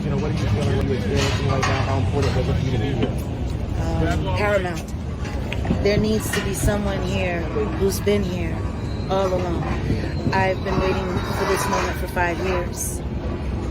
what are you feeling, what are you experiencing right now? How important was it for you to be here? Paramount. There needs to be someone here who's been here all along. I've been waiting for this moment for 5 years,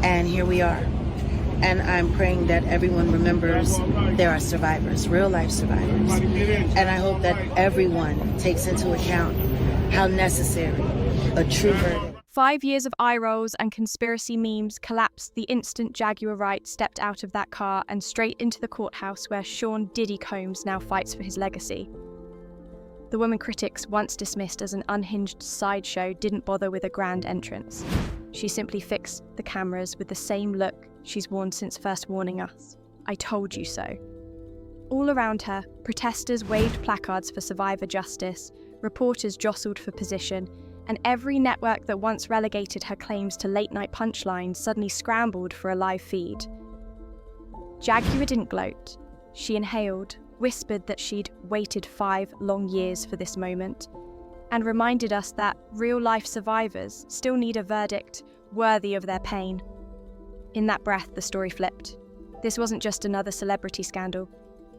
and here we are. And I'm praying that everyone remembers there are survivors, real life survivors. And I hope that everyone takes into account how necessary a true verdict. 5 years of eye rolls and conspiracy memes collapsed the instant Jaguar Wright stepped out of that car and straight into the courthouse where Sean Diddy Combs now fights for his legacy. The woman critics once dismissed as an unhinged sideshow didn't bother with a grand entrance. She simply fixed the cameras with the same look she's worn since first warning us. I told you so. All around her, protesters waved placards for survivor justice, reporters jostled for position, and every network that once relegated her claims to late-night punchlines suddenly scrambled for a live feed. Jaguar didn't gloat. She inhaled, whispered that she'd waited 5 long years for this moment, and reminded us that real-life survivors still need a verdict worthy of their pain. In that breath, the story flipped. This wasn't just another celebrity scandal.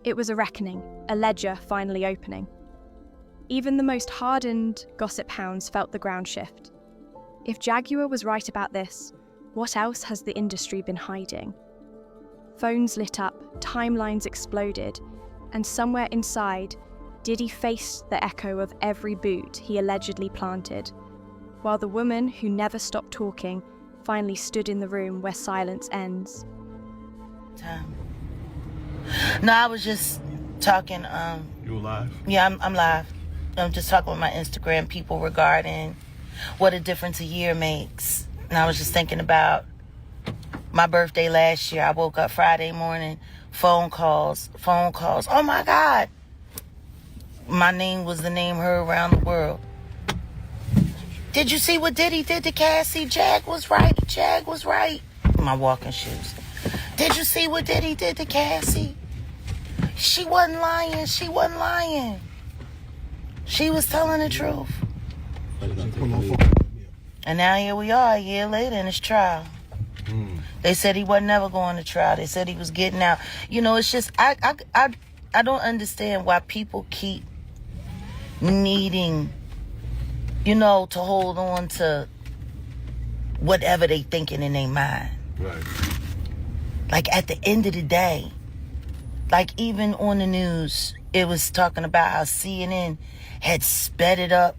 It was a reckoning, a ledger finally opening. Even the most hardened gossip hounds felt the ground shift. If Jaguar was right about this, what else has the industry been hiding? Phones lit up, timelines exploded, and somewhere inside, Diddy faced the echo of every boot he allegedly planted, while the woman who never stopped talking finally stood in the room where silence ends. No, I was just talking. You live? Yeah, I'm live. I'm just talking with my Instagram people regarding what a difference a year makes. And I was just thinking about my birthday last year. I woke up Friday morning, phone calls. Oh my God. My name was the name heard around the world. Did you see what Diddy did to Cassie? Jag was right. My walking shoes. Did you see what Diddy did to Cassie? She wasn't lying. She was telling the truth. And now here we are a year later in his trial. They said he wasn't never going to trial. They said he was getting out. You know, it's just, I don't understand why people keep needing, you know, to hold on to whatever they thinking in their mind. Right. Like at the end of the day, like even on the news, it was talking about how CNN had sped it up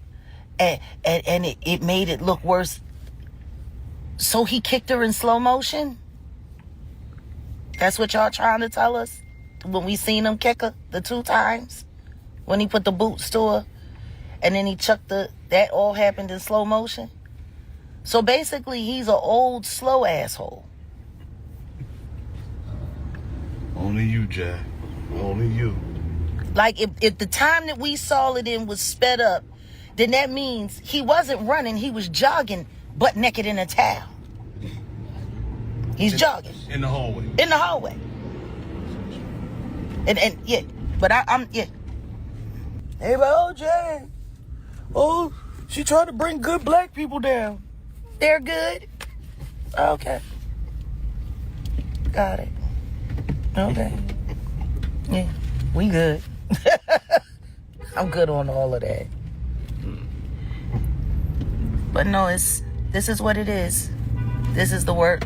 and it made it look worse. So he kicked her in slow motion? That's what y'all trying to tell us? When we seen him kick her the 2 times? When he put the boots to her? And then he chucked that all happened in slow motion? So basically he's an old, slow asshole. Only you, Jack. Only you. Like, if the time that we saw it in was sped up, then that means he wasn't running, he was jogging butt naked in a towel. He's jogging. In the hallway. In the hallway. And yeah, but I'm, yeah. Hey, oh, Jay. Oh, she tried to bring good black people down. They're good? Okay. Got it. Okay. Yeah, we good. I'm good on all of that. But no, this is what it is. This is the work.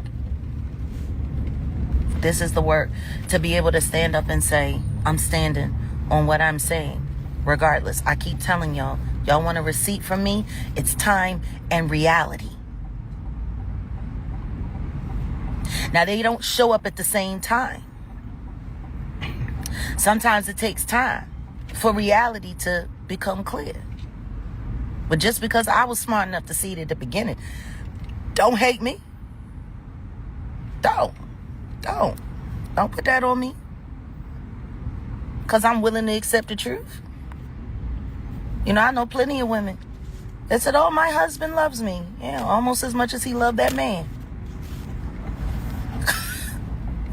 This is the work. To be able to stand up and say, I'm standing on what I'm saying. Regardless, I keep telling y'all want a receipt from me? It's time and reality. Now, they don't show up at the same time. Sometimes it takes time for reality to become clear. But just because I was smart enough to see it at the beginning, don't hate me. Don't put that on me. Because I'm willing to accept the truth. You know, I know plenty of women that said, oh, my husband loves me. Yeah, almost as much as he loved that man.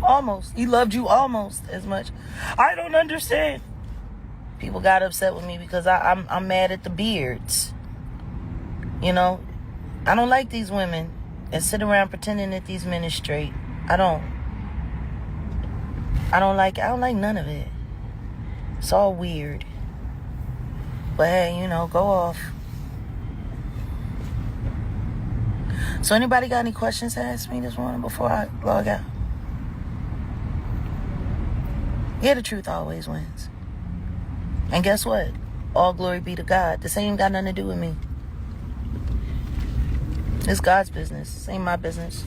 Almost. He loved you almost as much. I don't understand. People got upset with me because I'm mad at the beards. You know, I don't like these women that sit around pretending that these men are straight. I don't. I don't like none of it. It's all weird. But hey, go off. So anybody got any questions to ask me this morning before I log out? Yeah, the truth always wins. And guess what? All glory be to God. This ain't got nothing to do with me. It's God's business. This ain't my business.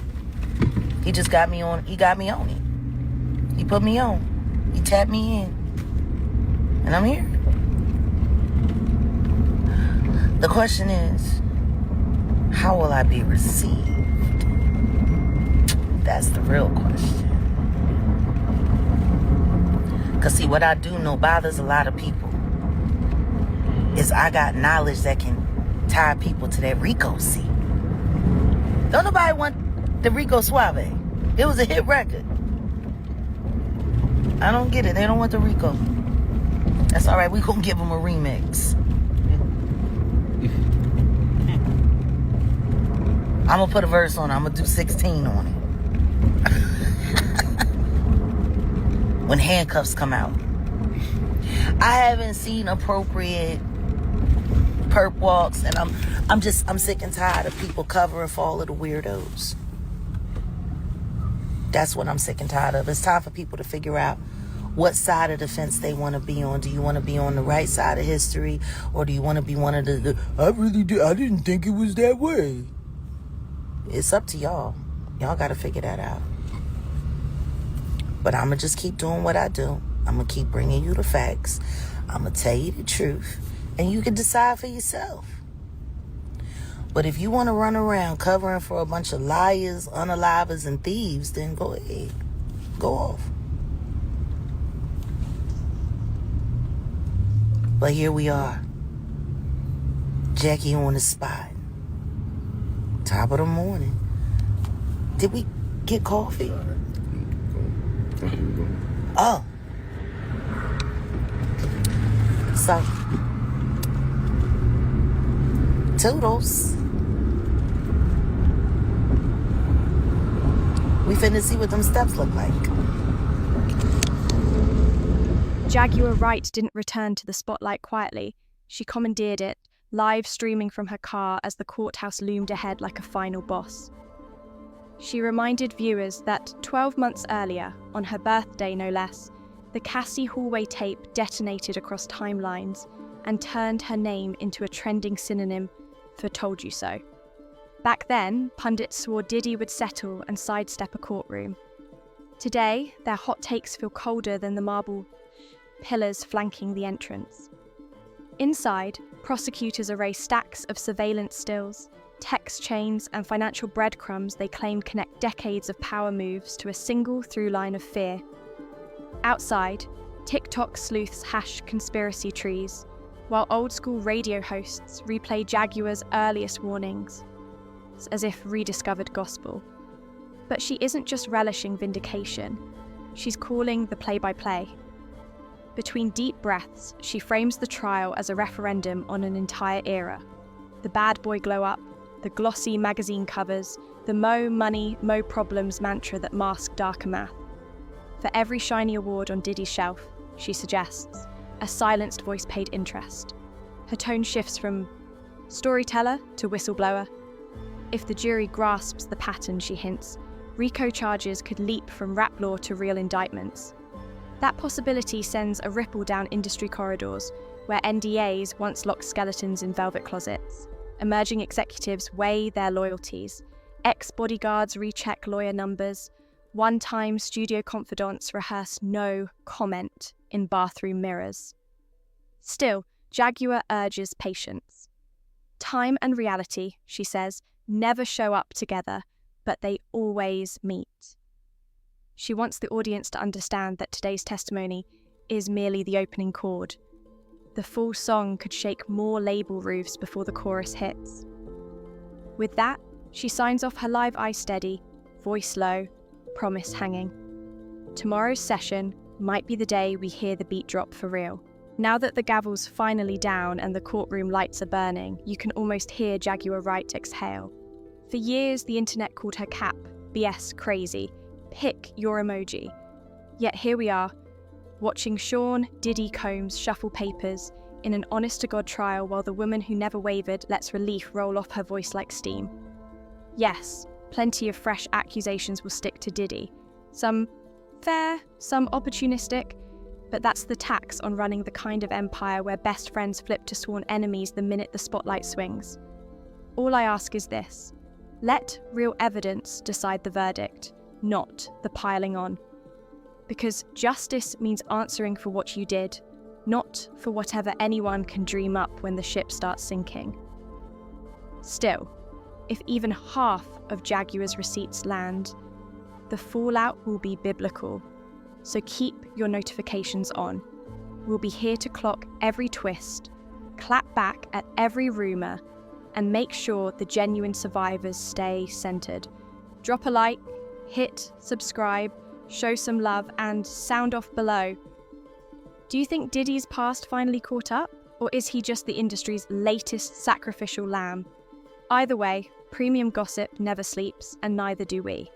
He just got me on. He got me on it. He put me on. He tapped me in. And I'm here. The question is, how will I be received? That's the real question. Because see, what I do know bothers a lot of people is I got knowledge that can tie people to that Rico seat. Don't nobody want the Rico Suave. It was a hit record. I don't get it. They don't want the Rico. That's all right. We gonna give them a remix. I'm gonna put a verse on it. I'm gonna do 16 on it. When handcuffs come out. I haven't seen appropriate perp walks, and I'm sick and tired of people covering for all of the weirdos. That's what I'm sick and tired of. It's time for people to figure out what side of the fence they want to be on. Do you want to be on the right side of history, or do you want to be one of the I didn't think it was that way? It's up to y'all. Y'all got to figure that out. But I'm going to just keep doing what I do. I'm going to keep bringing you the facts. I'm going to tell you the truth. And you can decide for yourself. But if you want to run around covering for a bunch of liars, unalivers, and thieves, then go ahead. Go off. But here we are. Jackie on the spot. Top of the morning. Did we get coffee? Oh. So. Toodles. We finna see what them steps look like. Jaguar Wright didn't return to the spotlight quietly. She commandeered it, live streaming from her car as the courthouse loomed ahead like a final boss. She reminded viewers that 12 months earlier, on her birthday no less, the Cassie hallway tape detonated across timelines and turned her name into a trending synonym for told you so. Back then, pundits swore Diddy would settle and sidestep a courtroom. Today, their hot takes feel colder than the marble pillars flanking the entrance. Inside, prosecutors array stacks of surveillance stills, text chains, and financial breadcrumbs they claim connect decades of power moves to a single through line of fear. Outside, TikTok sleuths hash conspiracy trees, while old-school radio hosts replay Jaguar's earliest warnings, as if rediscovered gospel. But she isn't just relishing vindication, she's calling the play-by-play. Between deep breaths, she frames the trial as a referendum on an entire era. The bad boy glow-up, the glossy magazine covers, the mo money, mo problems mantra that mask darker math. For every shiny award on Diddy's shelf, she suggests, a silenced voice paid interest. Her tone shifts from storyteller to whistleblower. If the jury grasps the pattern, she hints, RICO charges could leap from rap law to real indictments. That possibility sends a ripple down industry corridors, where NDAs once locked skeletons in velvet closets. Emerging executives weigh their loyalties. Ex-bodyguards recheck lawyer numbers. One-time studio confidants rehearse no comment in bathroom mirrors. Still, Jaguar urges patience. Time and reality, she says, never show up together, but they always meet. She wants the audience to understand that today's testimony is merely the opening chord. The full song could shake more label roofs before the chorus hits. With that, she signs off her live eye steady, voice low, promise hanging. Tomorrow's session might be the day we hear the beat drop for real. Now that the gavel's finally down and the courtroom lights are burning, you can almost hear Jaguar Wright exhale. For years, the internet called her cap, BS crazy, pick your emoji. Yet here we are, watching Sean Diddy Combs shuffle papers in an honest-to-God trial while the woman who never wavered lets relief roll off her voice like steam. Yes, plenty of fresh accusations will stick to Diddy. Some fair, some opportunistic, but that's the tax on running the kind of empire where best friends flip to sworn enemies the minute the spotlight swings. All I ask is this: let real evidence decide the verdict, not the piling on. Because justice means answering for what you did, not for whatever anyone can dream up when the ship starts sinking. Still, if even half of Jaguar's receipts land, the fallout will be biblical. So keep your notifications on. We'll be here to clock every twist, clap back at every rumour, and make sure the genuine survivors stay centred. Drop a like, hit subscribe, show some love, and sound off below. Do you think Diddy's past finally caught up? Or is he just the industry's latest sacrificial lamb? Either way, premium gossip never sleeps, and neither do we.